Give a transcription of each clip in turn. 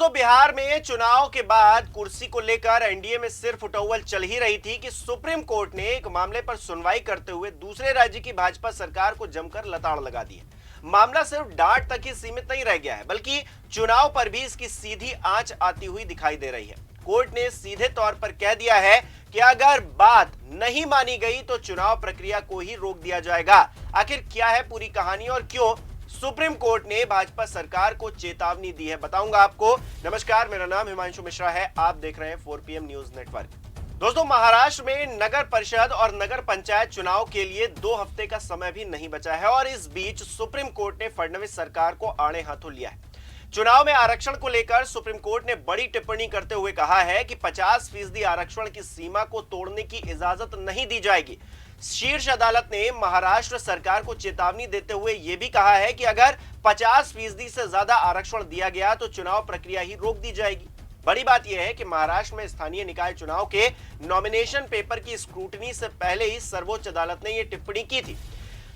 दोस्तों, बिहार में चुनाव के बाद कुर्सी को लेकर एनडीए में सिर्फ उटौवल चल ही रही थी कि सुप्रीम कोर्ट ने एक मामले पर सुनवाई करते हुए दूसरे राज्य की भाजपा सरकार को जमकर लताड़ लगा दी है। मामला सिर्फ डांट तक ही सीमित नहीं रह गया है, बल्कि चुनाव पर भी इसकी सीधी आंच आती हुई दिखाई दे रही है। कोर्ट ने सीधे तौर पर कह दिया है कि अगर बात नहीं मानी गई तो चुनाव प्रक्रिया को ही रोक दिया जाएगा। आखिर क्या है पूरी कहानी और क्यों सुप्रीम कोर्ट ने भाजपा सरकार को चेतावनी दी है, बताऊंगा आपको। नमस्कार, मेरा नाम हिमांशु मिश्रा है, आप देख रहे हैं 4PM न्यूज नेटवर्क। दोस्तों, महाराष्ट्र में नगर परिषद और नगर पंचायत चुनाव के लिए 2 हफ्ते का समय भी नहीं बचा है और इस बीच सुप्रीम कोर्ट ने फडणवीस सरकार को आड़े हाथों लिया है। चुनाव में आरक्षण को लेकर सुप्रीम कोर्ट ने बड़ी टिप्पणी करते हुए कहा है कि 50% आरक्षण की सीमा को तोड़ने की इजाजत नहीं दी जाएगी। शीर्ष अदालत ने महाराष्ट्र सरकार को चेतावनी देते हुए यह भी कहा है कि अगर 50% से ज्यादा आरक्षण दिया गया तो चुनाव प्रक्रिया ही रोक दी जाएगी। बड़ी बात यह है कि महाराष्ट्र में स्थानीय निकाय चुनाव के नॉमिनेशन पेपर की स्क्रूटनी से पहले ही सर्वोच्च अदालत ने यह टिप्पणी की थी।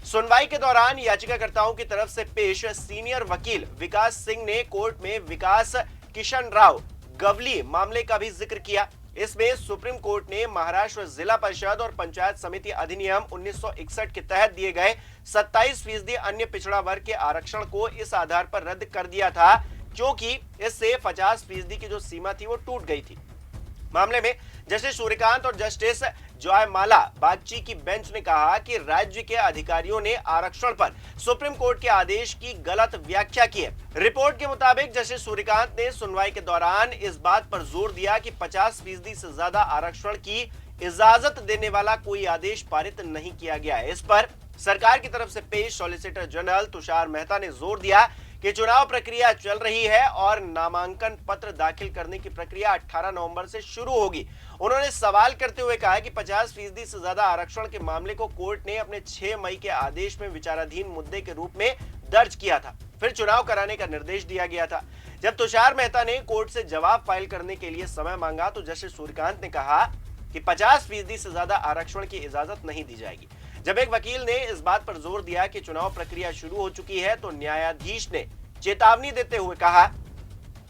सुनवाई के दौरान याचिकाकर्ताओं की तरफ से पेश सीनियर वकील विकास सिंह ने कोर्ट में विकास किशन राव गवली मामले का भी जिक्र किया। इसमें सुप्रीम कोर्ट ने महाराष्ट्र जिला परिषद और पंचायत समिति अधिनियम 1961 के तहत दिए गए 27% अन्य पिछड़ा वर्ग के आरक्षण को इस आधार पर रद्द कर दिया था, क्योंकि इससे 50% की जो सीमा थी वो टूट गई थी। मामले में जस्टिस सूर्यकांत और जस्टिस जॉयमाला बागची की बेंच ने कहा कि राज्य के अधिकारियों ने आरक्षण पर सुप्रीम कोर्ट के आदेश की गलत व्याख्या की है। रिपोर्ट के मुताबिक जस्टिस सूर्यकांत ने सुनवाई के दौरान इस बात पर जोर दिया कि 50% से ज्यादा आरक्षण की इजाजत देने वाला कोई आदेश पारित नहीं किया गया है। इस पर सरकार की तरफ से पेश सॉलिसिटर जनरल तुषार मेहता ने जोर दिया कि चुनाव प्रक्रिया चल रही है और नामांकन पत्र दाखिल करने की प्रक्रिया 18 नवंबर से शुरू होगी। उन्होंने सवाल करते हुए कहा कि 50% से ज्यादा आरक्षण के मामले को कोर्ट ने अपने 6 मई के आदेश में विचाराधीन मुद्दे के रूप में दर्ज किया था, फिर चुनाव कराने का निर्देश दिया गया था। जब तुषार मेहता ने कोर्ट से जवाब फाइल करने के लिए समय मांगा तो जस्टिस सूर्यकांत ने कहा कि 50% से ज्यादा आरक्षण की इजाजत नहीं दी जाएगी। जब एक वकील ने इस बात पर जोर दिया कि चुनाव प्रक्रिया शुरू हो चुकी है तो न्यायाधीश ने चेतावनी देते हुए कहा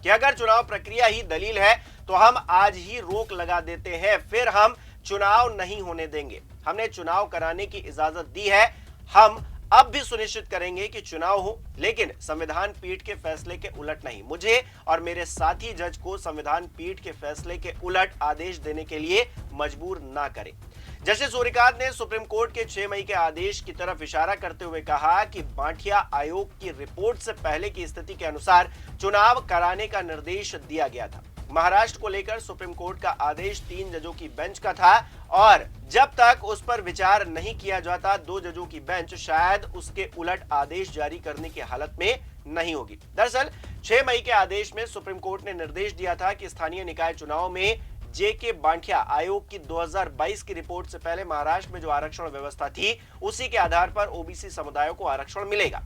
कि अगर चुनाव प्रक्रिया ही दलील है तो हम आज ही रोक लगा देते हैं, फिर हम चुनाव नहीं होने देंगे। हमने चुनाव कराने की इजाजत दी है, हम अब भी सुनिश्चित करेंगे कि चुनाव हो, लेकिन संविधान पीठ के फैसले के उलट नहीं। मुझे और मेरे साथी जज को संविधान पीठ के फैसले के उलट आदेश देने के लिए मजबूर ना करें। जस्टिस सूर्यकांत ने सुप्रीम कोर्ट के 6 मई के आदेश की तरफ इशारा करते हुए कहा कि बांटिया आयोग की रिपोर्ट से पहले की स्थिति के अनुसार चुनाव कराने का निर्देश दिया गया था। महाराष्ट्र को लेकर सुप्रीम कोर्ट का आदेश 3 जजों की बेंच का था और जब तक उस पर विचार नहीं किया जाता 2 जजों की बेंच शायद उसके उलट आदेश जारी करने की हालत में नहीं होगी। दरअसल 6 मई के आदेश में सुप्रीम कोर्ट ने निर्देश दिया था कि स्थानीय निकाय चुनाव में जेके बांटिया आयोग की 2022 की रिपोर्ट से पहले महाराष्ट्र में जो आरक्षण व्यवस्था थी उसी के आधार पर ओबीसी समुदायों को आरक्षण मिलेगा।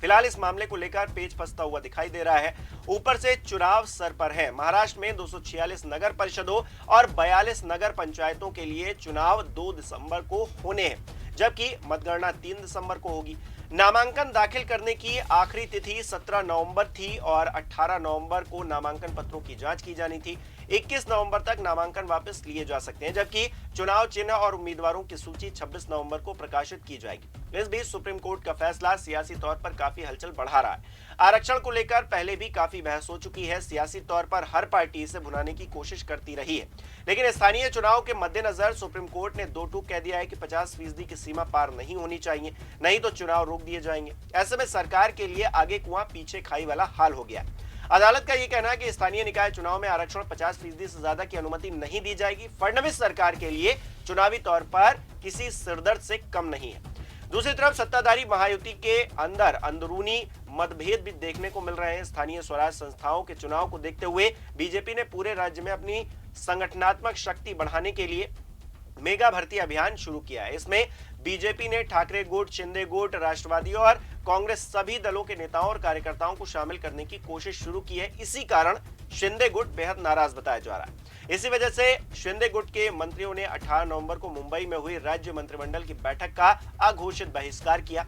फिलहाल इस मामले को लेकर पेच फंसता हुआ दिखाई दे रहा है। ऊपर से चुनाव सर पर है। महाराष्ट्र में 246 नगर परिषदों और 42 नगर पंचायतों के लिए चुनाव 2 दिसंबर को होने हैं, जबकि मतगणना 3 दिसंबर को होगी। नामांकन दाखिल करने की आखिरी तिथि 17 नवंबर थी और 18 नवंबर को नामांकन पत्रों की जांच की जानी थी। 21 नवंबर तक नामांकन वापस लिए जा सकते हैं, जबकि चुनाव चिन्ह और उम्मीदवारों की सूची 26 नवंबर को प्रकाशित की जाएगी। इस बीच सुप्रीम कोर्ट का फैसला सियासी तौर पर काफी हलचल बढ़ा रहा है। आरक्षण को लेकर पहले भी काफी बहस हो चुकी है। सियासी तौर पर हर पार्टी इसे भुनाने की कोशिश करती रही है, लेकिन स्थानीय चुनाव के मद्देनजर सुप्रीम कोर्ट ने 2 टूक कह दिया है कि 50% की सीमा पार नहीं होनी चाहिए, नहीं तो चुनाव रोक दिए जाएंगे। ऐसे में सरकार के लिए आगे कुआं पीछे खाई वाला हाल हो गया। अदालत का यह कहना है कि स्थानीय निकाय चुनाव में आरक्षण 50% से ज्यादा की अनुमति नहीं दी जाएगी। फडणवीस सरकार के लिए चुनावी तौर पर किसी सिरदर्द से कम नहीं है। दूसरी तरफ सत्ताधारी महायुति के अंदर अंदरूनी मतभेद भी देखने को मिल रहे हैं। स्थानीय स्वराज संस्थाओं के चुनाव को देखते हुए बीजेपी ने पूरे राज्य में अपनी संगठनात्मक शक्ति बढ़ाने के लिए मेगा भर्ती अभियान शुरू किया है। इसमें बीजेपी ने ठाकरे गुट, शिंदे गुट, राष्ट्रवादी और कांग्रेस सभी दलों के नेताओं और कार्यकर्ताओं को शामिल करने की कोशिश शुरू की है। इसी कारण शिंदे गुट बेहद नाराज बताया जा रहा है। इसी वजह से शिंदे गुट के मंत्रियों ने 18 नवंबर को मुंबई में हुई राज्य मंत्रिमंडल की बैठक का अघोषित बहिष्कार किया।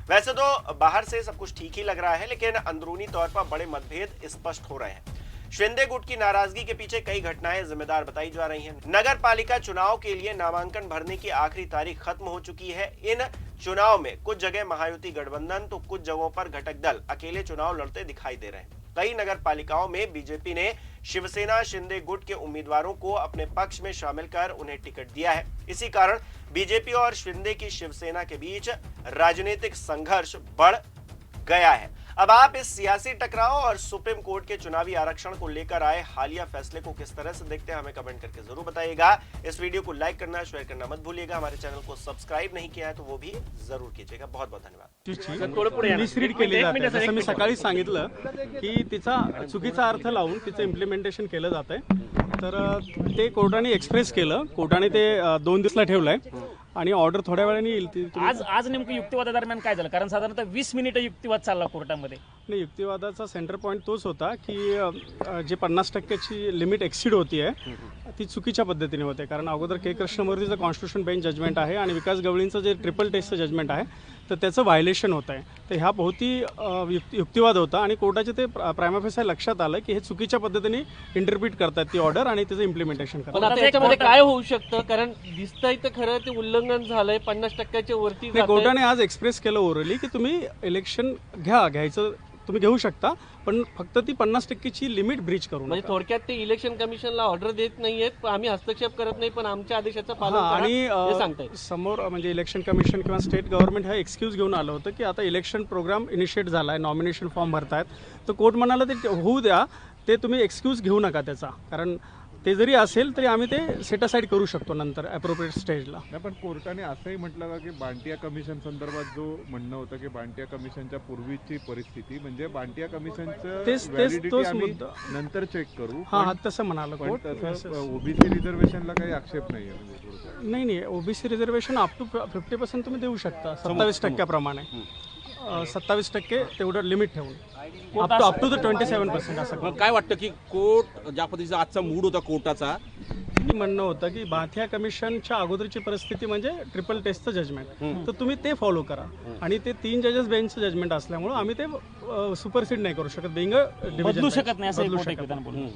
वैसे तो बाहर से सब कुछ ठीक ही लग रहा है, लेकिन अंदरूनी तौर पर बड़े मतभेद स्पष्ट हो रहे हैं। शिंदे गुट की नाराजगी के पीछे कई घटनाएं जिम्मेदार बताई जा रही हैं। नगर पालिका चुनाव के लिए नामांकन भरने की आखिरी तारीख खत्म हो चुकी है। इन चुनाव में कुछ जगह महायुति गठबंधन तो कुछ जगहों पर घटक दल अकेले चुनाव लड़ते दिखाई दे रहे हैं। कई नगर पालिकाओं में बीजेपी ने शिवसेना शिंदे गुट के उम्मीदवारों को अपने पक्ष में शामिल कर उन्हें टिकट दिया है। इसी कारण बीजेपी और शिंदे की शिवसेना के बीच राजनीतिक संघर्ष बढ़ गया है। अब आप इस सियासी टकराव और सुप्रीम कोर्ट के चुनावी आरक्षण को लेकर आए हालिया फैसले को किस तरह से देखते हैं, हमें कमेंट करके जरूर बताइएगा। इस वीडियो को लाइक करना, शेयर करना मत भूलिएगा। हमारे चैनल को सब्सक्राइब नहीं किया है तो वो भी जरूर कीजिएगा। बहुत बहुत धन्यवाद। मिसरीड केली जाते, जसं मी सकाळी सांगितलं की तिचा चुकीचा अर्थ लावून तिचं इम्प्लिमेंटेशन केलं जात आहे, तर ते कोर्टाने एक्सप्रेस केलं, कोर्टाने ते 2 दिवसाला ठेवलंय आणि ऑर्डर थोड्या वेळाने येईल। आज नेमकं युक्तिवादादरम्यान काय झालं? कारण साधारणतः 20 मिनिटं युक्तिवाद चालला कोर्टामध्ये। नाही, युक्तिवादाचा सेंटर पॉईंट तोच होता की जे 50%ची लिमिट एक्सीड होतीये ती चुकीच्या पद्धतीने होते। कारण अगोदर के कृष्णमूर्तीचं कॉन्स्टिट्यूशन बेंच जजमेंट आहे आणि विकास गवळींचं जे ट्रिपल टेस्टचं जजमेंट आहे तर त्याचं व्हायलेशन होत आहे। तर ह्या भोवती युक्तिवाद होता आणि कोर्टाचे ते प्रायमा फेसी लक्षात आलं की हे चुकीच्या पद्धतीने इंटरप्रिट करतात ती ऑर्डर आणि त्याचं इम्प्लिमेंटेशन करतात। पण आता याच्यामध्ये काय होऊ शकतं? कारण दिसतंय तर खरं ते उल्लंघन झालंय, 50%च्या वरती जातंय। कोर्टाने आज एक्सप्रेस केलं ओरली की तुम्ही इलेक्शन घ्यायचं तुम्ही घेऊ शकता, पण फक्त ती 50%ची लिमिट ब्रीच करू नका। म्हणजे थोडक्यात ते इलेक्शन कमिशनला ऑर्डर देत नाहीयेत, आम्ही हस्तक्षेप करत नाही, पण आमच्या आदेशाचं पालन करा हे सांगताय। आणि समोर म्हणजे इलेक्शन कमिशन किंवा स्टेट गव्हर्नमेंट हा एक्सक्यूज घेऊन आलं होतं की आता इलेक्शन प्रोग्राम इनिशिएट झालाय, नॉमिनेशन फॉर्म भरतायत, तर कोर्ट म्हणाला ते होऊ द्या, ते तुम्ही एक्सक्यूज घेऊ नका त्याचा, कारण ते जरी असेल तरी आम्ही ते सेट असाइड करू शकतो नंतर ॲप्रोप्रिएट स्टेजला। पण कोर्टाने असंही म्हटलं का की बांटिया कमिशन संदर्भात जो म्हणणं होतं की बांटिया कमिशनच्या पूर्वीची परिस्थिती म्हणजे बांटिया कमिशनचं व्हॅलिडिटी आम्ही नंतर चेक करू। हां, तसं म्हणालं पण कोर्ट। तसं ओबीसी रिझर्वेशनला काही आक्षेप नाहीये म्हणजे नाही, ओबीसी रिझर्वेशन अप टू 50% तुम्ही देऊ शकता 27% प्रमाणे, 27% तेवढं लिमिट ठेवून अप टू द 27% असं। काय वाटतं की कोर्ट ज्या पद्धतीचा आजचा मूड होता कोर्टाचा, म्हणणं होतं की बाथिया कमिशनच्या अगोदरची परिस्थिती म्हणजे ट्रिपल टेस्टचं जजमेंट, तर तुम्ही ते फॉलो करा आणि ते 3 जजेस बेंचचं जजमेंट असल्यामुळे आम्ही ते सुपरसीड नाही करू शकत, बिंग बदलू शकत नाही असं एक मोठं विधान बोललं।